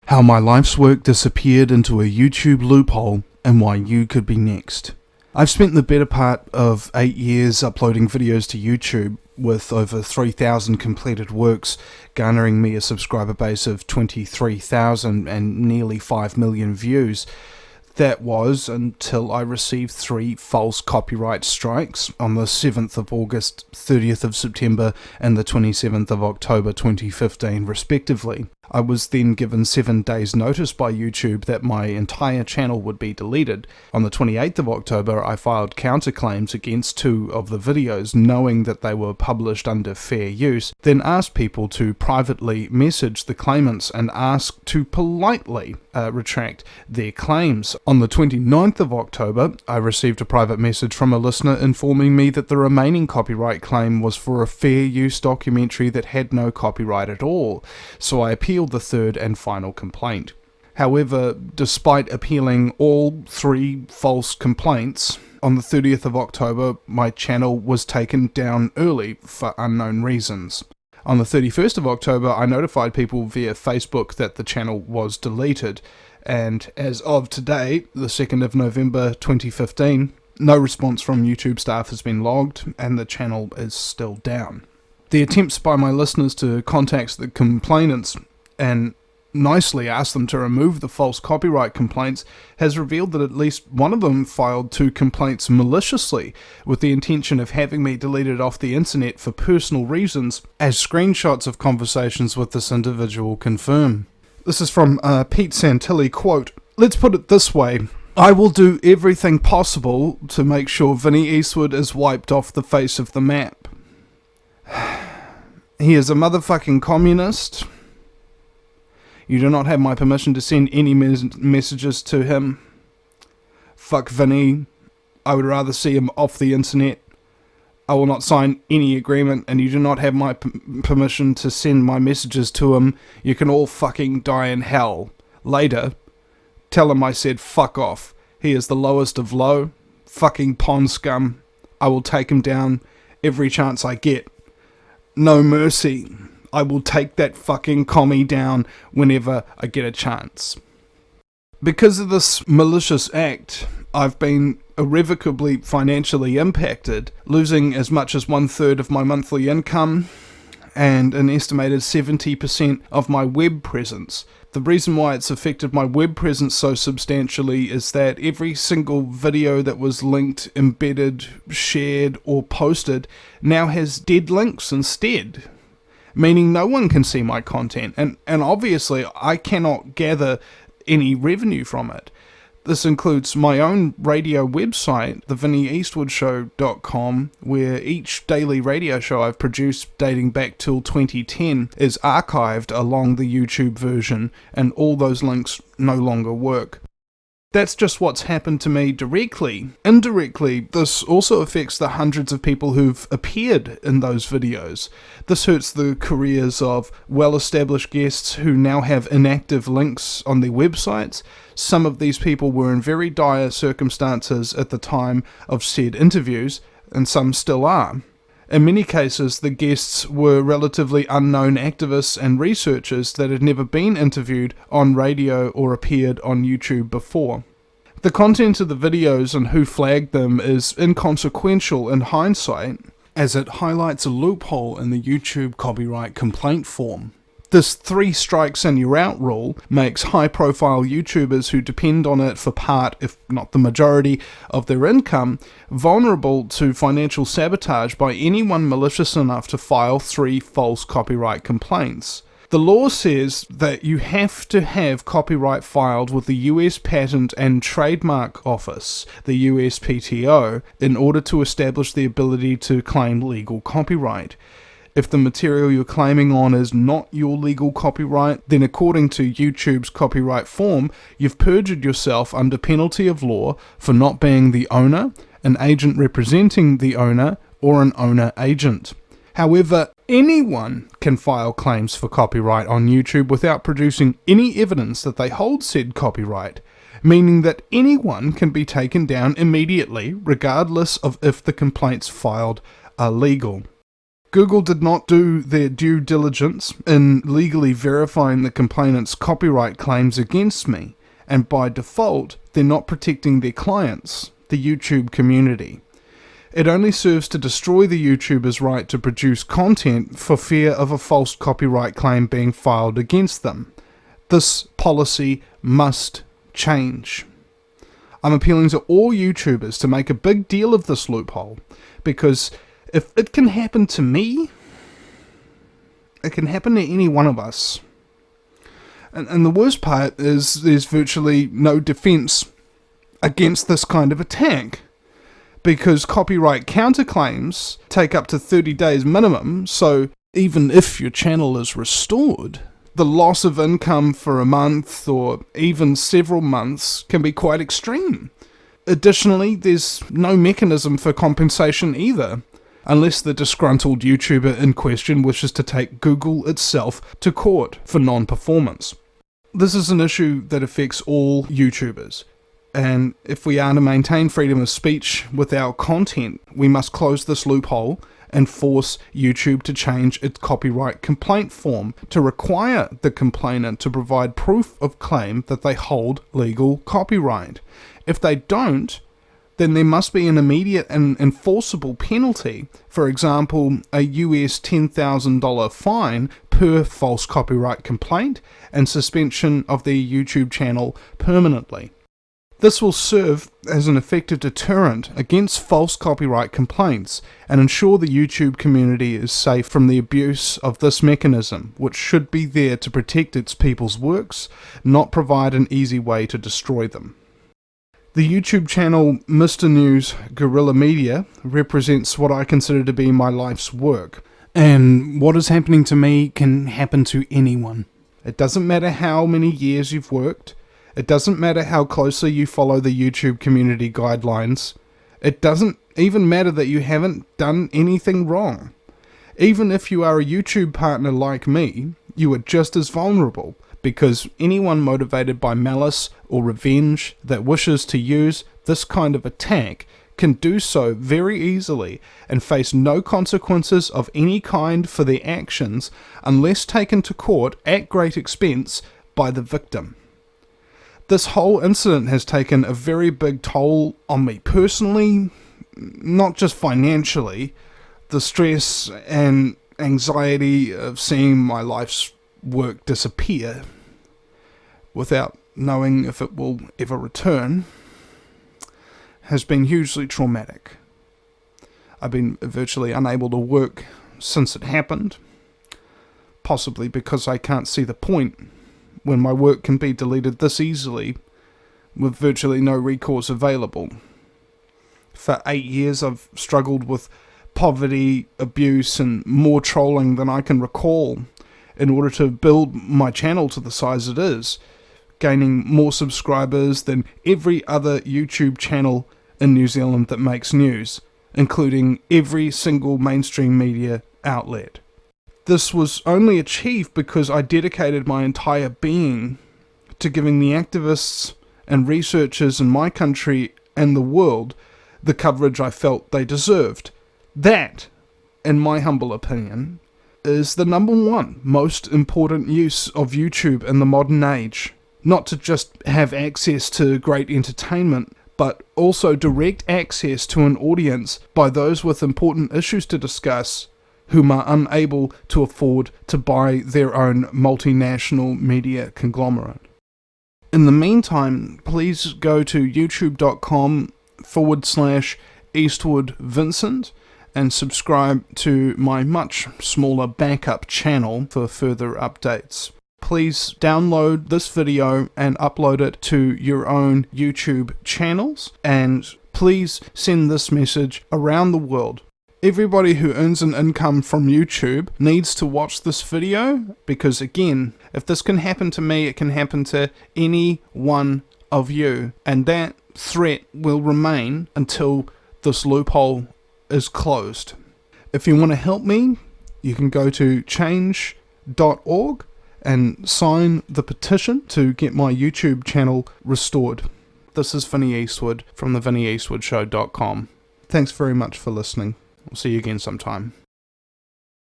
How my life's work disappeared into a YouTube loophole and why you could be next. I've spent the better part of 8 years uploading videos to YouTube with over 3,000 completed works, garnering me a subscriber base of 23,000 and nearly 5 million views. That was until I received 3 false copyright strikes on the 7th of August, 30th of September and the 27th of October 2015 respectively. I was then given 7 days notice by YouTube that my entire channel would be deleted. On the 28th of October I filed counterclaims against 2 of the videos knowing that they were published under fair use, then asked people to privately message the claimants and ask to politely retract their claims. On the 29th of October I received a private message from a listener informing me that the remaining copyright claim was for a fair use documentary that had no copyright at all, so I appealed the third and final complaint. However, despite appealing all 3 false complaints, on the 30th of October my channel was taken down early for unknown reasons. On the 31st of October I notified people via Facebook that the channel was deleted, and as of today, the 2nd of November 2015, no response from YouTube staff has been logged and the channel is still down. The attempts by my listeners to contact the complainants and nicely ask them to remove the false copyright complaints has revealed that at least one of them filed 2 complaints maliciously with the intention of having me deleted off the internet for personal reasons, as screenshots of conversations with this individual confirm. This is from Pete Santilli, quote, "Let's put it this way. I will do everything possible to make sure Vinny Eastwood is wiped off the face of the map. He is a motherfucking communist. You do not have my permission to send any messages to him. Fuck Vinny. I would rather see him off the internet. I will not sign any agreement, and you do not have my permission to send my messages to him. You can all fucking die in hell. Later, tell him I said fuck off. He is the lowest of low. Fucking pond scum. I will take him down every chance I get. No mercy. I will take that fucking commie down whenever I get a chance." Because of this malicious act, I've been irrevocably financially impacted, losing as much as 1/3 of my monthly income and an estimated 70% of my web presence. The reason why it's affected my web presence so substantially is that every single video that was linked, embedded, shared, or posted now has dead links instead, meaning no one can see my content, and obviously I cannot gather any revenue from it. This includes my own radio website, thevinnyeastwoodshow.com, where each daily radio show I've produced dating back till 2010 is archived along the YouTube version, and all those links no longer work. That's just what's happened to me directly. Indirectly, this also affects the hundreds of people who've appeared in those videos. This hurts the careers of well-established guests who now have inactive links on their websites. Some of these people were in very dire circumstances at the time of said interviews, and some still are. In many cases, the guests were relatively unknown activists and researchers that had never been interviewed on radio or appeared on YouTube before. The content of the videos and who flagged them is inconsequential in hindsight, as it highlights a loophole in the YouTube copyright complaint form. This 3 strikes and you're out rule makes high-profile YouTubers who depend on it for part, if not the majority, of their income vulnerable to financial sabotage by anyone malicious enough to file 3 false copyright complaints. The law says that you have to have copyright filed with the US Patent and Trademark Office, the USPTO, in order to establish the ability to claim legal copyright. If the material you're claiming on is not your legal copyright, then according to YouTube's copyright form, you've perjured yourself under penalty of law for not being the owner, an agent representing the owner, or an owner agent. However, anyone can file claims for copyright on YouTube without producing any evidence that they hold said copyright, meaning that anyone can be taken down immediately regardless of if the complaints filed are legal. Google did not do their due diligence in legally verifying the complainant's copyright claims against me, and by default, they're not protecting their clients, the YouTube community. It only serves to destroy the YouTuber's right to produce content for fear of a false copyright claim being filed against them. This policy must change. I'm appealing to all YouTubers to make a big deal of this loophole, because if it can happen to me, it can happen to any one of us. And the worst part is there's virtually no defense against this kind of attack, because copyright counterclaims take up to 30 days minimum, so even if your channel is restored, the loss of income for a month or even several months can be quite extreme. Additionally, there's no mechanism for compensation either, unless the disgruntled YouTuber in question wishes to take Google itself to court for non-performance. This is an issue that affects all YouTubers, and if we are to maintain freedom of speech with our content, we must close this loophole and force YouTube to change its copyright complaint form to require the complainant to provide proof of claim that they hold legal copyright. If they don't, then there must be an immediate and enforceable penalty, for example, a US $10,000 fine per false copyright complaint and suspension of their YouTube channel permanently. This will serve as an effective deterrent against false copyright complaints and ensure the YouTube community is safe from the abuse of this mechanism, which should be there to protect its people's works, not provide an easy way to destroy them. The YouTube channel Mr. News Guerrilla Media represents what I consider to be my life's work, and what is happening to me can happen to anyone. It doesn't matter how many years you've worked. It doesn't matter how closely you follow the YouTube community guidelines. It doesn't even matter that you haven't done anything wrong. Even if you are a YouTube partner like me, you are just as vulnerable, because anyone motivated by malice or revenge that wishes to use this kind of attack can do so very easily and face no consequences of any kind for their actions unless taken to court at great expense by the victim. This whole incident has taken a very big toll on me personally, not just financially. The stress and anxiety of seeing my life's work disappear without knowing if it will ever return has been hugely traumatic. I've been virtually unable to work since it happened, possibly because I can't see the point when my work can be deleted this easily with virtually no recourse available. For 8 years I've struggled with poverty, abuse, and more trolling than I can recall in order to build my channel to the size it is, gaining more subscribers than every other YouTube channel in New Zealand that makes news, including every single mainstream media outlet. This was only achieved because I dedicated my entire being to giving the activists and researchers in my country and the world the coverage I felt they deserved. That, in my humble opinion, is the #1 most important use of YouTube in the modern age. Not to just have access to great entertainment, but also direct access to an audience by those with important issues to discuss whom are unable to afford to buy their own multinational media conglomerate. In the meantime, please go to youtube.com/Eastwood Vincent and subscribe to my much smaller backup channel for further updates. Please download this video and upload it to your own YouTube channels, and please send this message around the world. Everybody who earns an income from YouTube needs to watch this video, because again, if this can happen to me, it can happen to any one of you, and that threat will remain until this loophole is closed. If you want to help me, you can go to change.org and sign the petition to get my YouTube channel restored. This is Vinny Eastwood from the VinnyEastwoodShow.com. Thanks very much for listening. We'll see you again sometime.